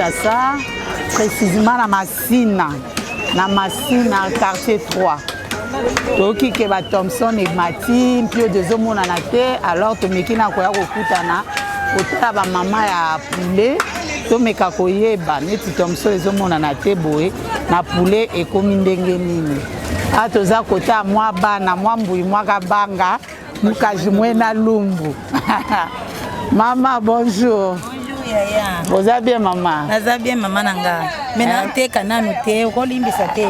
Kinshasa, précisément na Massina, quartier 3. Toki ke ba Thompson et Mati, pio de zomona na te, alors to mekina koya kokutana, kotala ba mama ya poulet, to meka koyeba neti Thompson ezomona na te boye, na poulet ekomi ndenge nini. A toza kota mwa bana, mwa mbui mwa kabanga, mukaji mwena lumbu. Maman, bonjour. Yaya. Vous allez bien, maman? Naza bien, maman nanga. Maintenant, te kananu te, okolimbi sa te.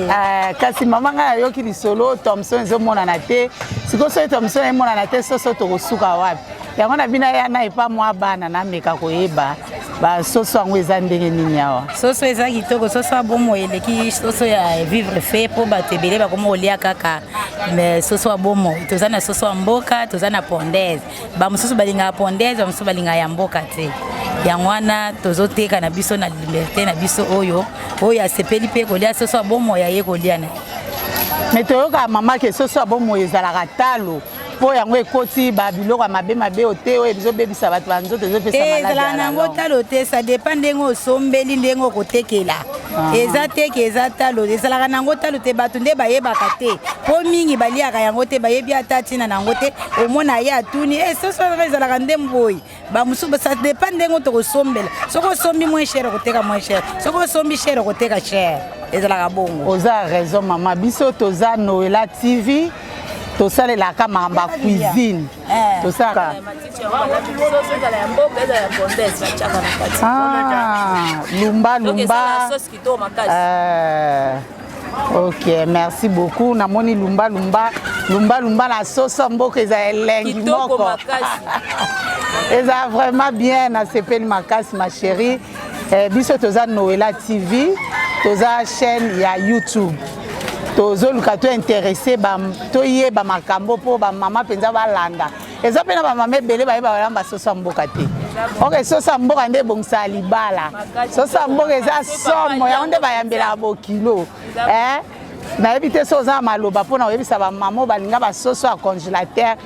Kasi maman nga yoki li solo Thompson ezomona na te. Siko so Thompson ezomona na te soso to kosuka wapi. Yango na bina ya na epa mwa bana na meka koyeba. Ba soso ngo eza ndenge nini awa. Soso eza kitoko, soso abomo eleki soso ya vivre fait po batebele ba komo olia kaka. Mais soso abomo, tozana soso ya mboka, tozana pondaise. Ba mususu balinga pondaise, ba mususu balinga ya mboka te. Yangwana tozoteka na biso na liberté na biso oyo asepeli pe kolia soso abomo ya ye kolia na. Mais toyoka mama ke soso abomo ezalaka talo. Po yango ekoti ba biloko mabe ote oyo bizobebisa bato banzoto ezopesa malade. Ezala nango talo te, ça dépend ndengo osombeli ndengo kotekela. Eza teke eza talo, ezalaka nango talo te bato nde bayebaka te. Po mingi baliaka yango te bayebi ata tina nango te, omona ye atuni soso ezalaka nde mboyi. Ba musuba ça dépend ndengo to kosombela. Soko sombi moins cher koteka moins cher. Soko sombi cher koteka cher. Ezalaka bongo. Oza raison mama, biso toza Noela TV. Tosale la kamamba cuisine. Tosaka. Lumba. Ok, merci beaucoup. Namoni lumba la sauce mboka eza elengi moko. Eza vraiment bien na sepeli makasi ma chérie. Biso toza Noela TV, toza chaîne ya YouTube. Tozo lukato intéressé to yeba makambo po ba mama penza balanda. Eza pena ba mama ebele ba yeba balamba soso mboka te. OK, soso mboka nde bongsa libala. Soso mboka eza somo ya onde ba yambela bo kilo. Na ebite soza maloba pona oyebisa ba mama balinga ba soso a congélateur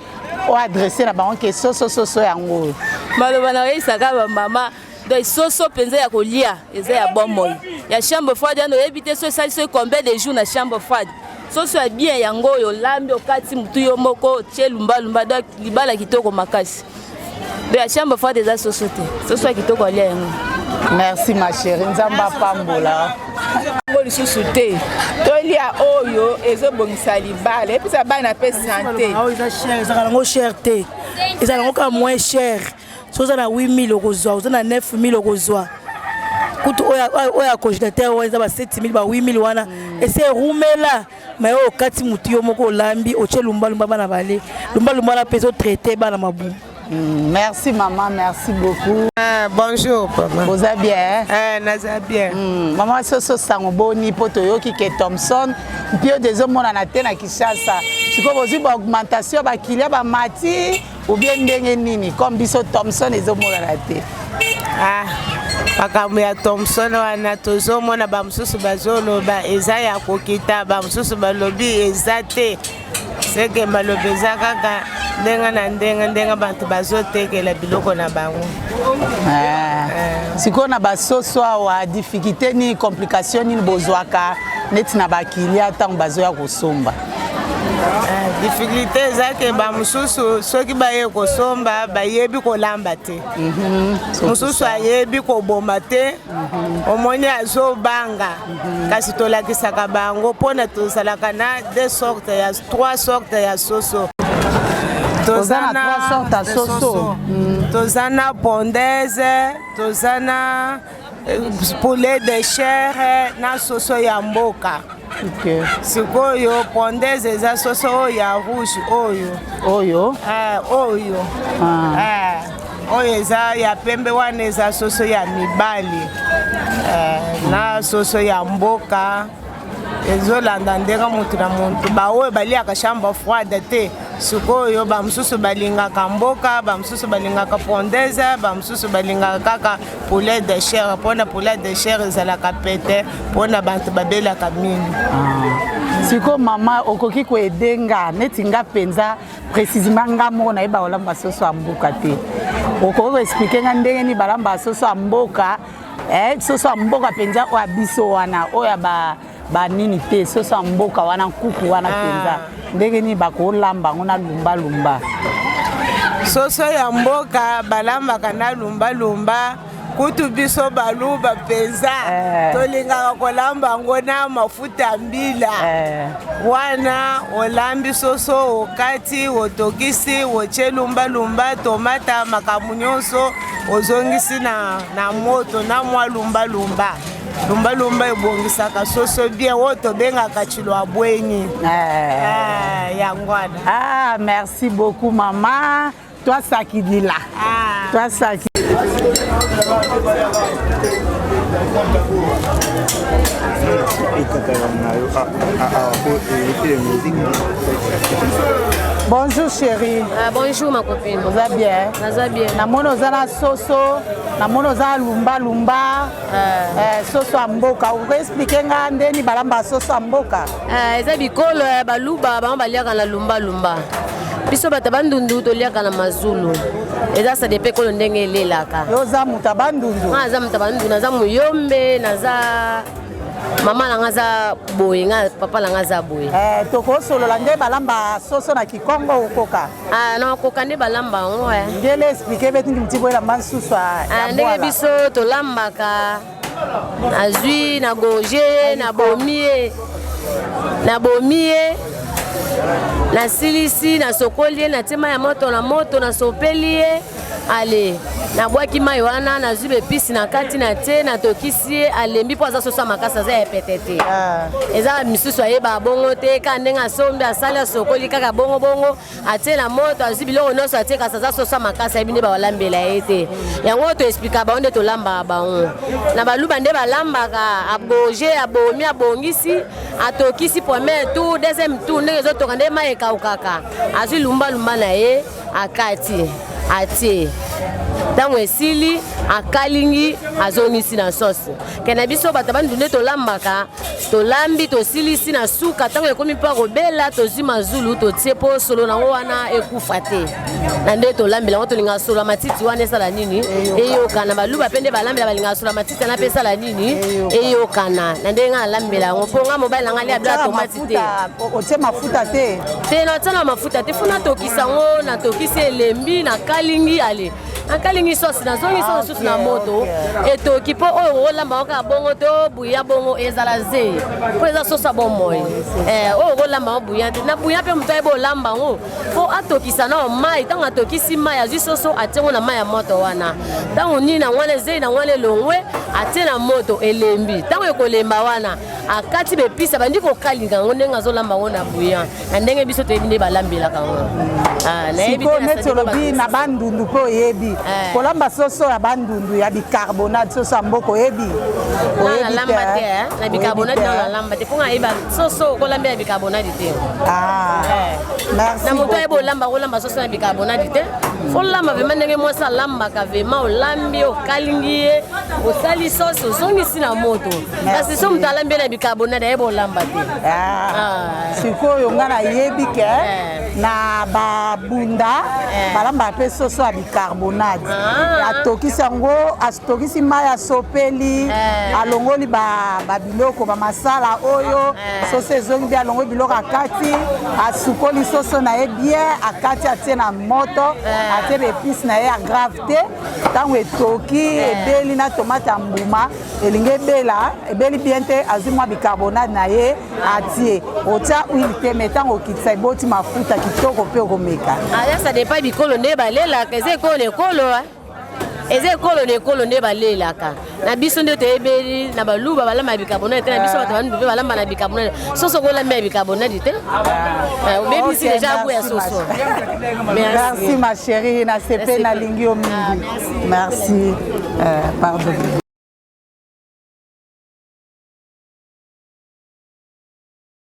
o adresser na ba ke soso yango. Maloba na oyisa ka ba mama donc soso penza ya kolia eza ya bomoi. Ya chambre froide ando ebite so ça se combien de jours na chambre froide. Soso ya bien yango yo lambi okati mutu yo moko tie lumba donc libala kitoko makasi. De ya chambre froide eza soso te. Soso ya kitoko alia yango. Merci ma chérie, nzamba pambola. Ngoli susu te. Tolia oyo ezobongisa libala et puis ça ba na pe santé. Eza cher, eza ngo cher te. Eza ngo ka moins cher. Soza na 8000 okozwa, oza na 9000 okozwa. Kutu oya congélateur oza ba 7000 ba 8000 wana. Ese rumela mais o kati mutu yo moko lambi oche lumba bana bale. Lumba na peso traité bana mabu. Merci maman, merci beaucoup. Bonjour papa. Vous allez bien? Naza bien. Maman soso sango boni poto yoki ke Thompson, pio dezomona na te na Kinshasa. Siko bozi ba augmentation ba kilia ba mati ou bien ndenge nini comme biso Thompson ezomona na te. Makambo ya Thompson wana tozomona ba mususu bazoloba eza ya kokita ba mususu balobi eza te. Seke malobi eza kaka ndenga bantu bazotekela biloko na bango. Siko na basoso wa difficulté ni complication ni bozwaka neti na bakilia tango bazoya kosomba. Difficulté zake ba mususu soki baye kosomba bayebi kolamba te. Mususu ayebi kobomba te. Omoni azobanga kasi tolakisaka bango pona tozalaka na trois sortes ya soso. Tozana 3 sortes ya soso. Tozana pondaise, tozana poulet de chair na soso ya mboka. Okay. Sikoyo pondaise eza soso ya rouge oyo. Oyo eza ya pembe wana eza soso ya mibali. Na soso ya mboka ezolanda ndenge mutu na muntu baoyo baliaka chambre froide te. Sikoyo ba mususu balingaka mboka, ba mususu balingaka pondaise, ba mususu balingaka kaka poulet de chair. Pona poulet de chair ezalaka pete pona bantu babelaka mingi. Siko mama okoki ko edenga neti nga penza précisément nga moko na yeba olamba soso ya mboka te. Okoki ko expliquer nga ndenge ni balamba soso ya mboka soso ya mboka penza oya biso wana oya banini te soso ya mboka wana nkuku wana penza ndenge nini bakolamba yango na lumbalumba. Soso ya mboka balambaka na lumbalumba kutu biso baluba penza tolingaka kolamba yango na mafuta mbila wana olambi soso okati otokisi otie lumbalumba tomata makambo nyonso ozongisi na moto na mwa lumbalumba. Lumbalumba ebongisaka soso bien oyo tobengaka chilwa bwenyi yangwana. Merci beaucoup maman. Toi Sakidila. Toi Saki. Bonjour chérie. Bonjour ma copine. Vous allez bien? Vous allez bien. Namono zana soso, namono zana lumba. Soso amboka. Vous pouvez expliquer nga ndeni balamba soso amboka? Eza bikolo baluba baliaka na lumba. Biso batabandundu toliaka na mazulu. Eza sa depe kolo ndenge elelaka. Yo za mutabandundu. Za mutabandundu naza muyombe naza mama nanga za boye nga papa nanga za boye. Toko solola nde balamba soso na Kikongo okoka. Na okoka nde balamba ngo Ngele expliquer beti mtibo la mansusu ya ndenge biso tolambaka azui na goje na bomie na silisi na sokolie na tema ya moto na sopelie ale na bwaki mai wana na zube pisi na kati na te na tokisi alembi po aza sosa makasa za epetete eza misusu ayeba bongo te ka ndenga sombe asala sokoli kaka bongo ate na moto azibi lo noso ate kasa za sosa makasa ebinde ba walambela ete yango to explica ba onde to lamba baon na baluba nde balambaka aboje abomi abongisi atokisi premier tour deuxième tour ndenge zo to kande mai kaukaka azwi lumba na ye akati ate tango esili akalingi azongisi na sosi kena biso bato bandunde tolambaka tolambi tosilisi na suka tango ekomi mpa kobela tozwi mazulu totie po solo nango wana ekufa te na nde tolambela ngo tolinga solo matiti wana esala nini eyokana baluba pende balambela balinga solo matiti na pesa la nini eyokana na nde nga alambela ngo po nga mobile nanga lia bla tomati te otie mafuta te na tsana mafuta te funa tokisa ngo na tokisi elembi na kalingi ale akalingi sosi na zongi sosi na moto etoki po oyo olamba oka bongo to buya bongo ezala ze po eza sosa bomoi oyo olamba buya na buya pe muto ebo olamba ngo po atokisa na mai tango atokisi mai azwi soso atengo na mai ya moto wana tango ni na ngwane ze na ngwane longwe ate na moto elembi tango ekolemba wana akati be pisa bandi ko kalinga ngo ndenga zolamba ngo na buya na ndenge biso to ebinde balambela kango na ebi netolobi na bandundu po yebi kolamba soso ya bandundu ya bicarbonate soso mboko yebi na lamba te na bicarbonate na lamba te ponga eba soso kolamba ya bicarbonate te merci na moto ebo lamba soso ya bicarbonate te fo lamba vraiment ndenge mwasa lamba ka vraiment olambi okalingi osali soso zongisi na moto kasi so muto alambi na bicarbonate ebo lamba te sikoyo nga na yebi ke na babunda balamba pe soso ya bicarbonate atokisi yango atokisi mai asopeli alongoli babiloko bamasala oyo soso ezongi bi alongoli biloko akati asukoli soso na ye bien akati atie na moto atie beepise na ye ya grave te ntango etoki ebeli na tomate ya mbuma elingi ebeli bien te azwi mwa bicarbonate na ye atie otia huile te me ntango okitisa eboti mafuta kitoko mpe okomeka ça dépend bikolo nde balelaka eza ekolo na ekolo nde balelaka na biso nde toyebeli na baluba balamba ya bicarbonate te na biso bato bandu mpe balamba na bicarbonate soso kolamba ya bicarbonate te obebisi deja abu ya soso. Merci ma chérie, na sepe na lingi o mingi. Merci. Pardon.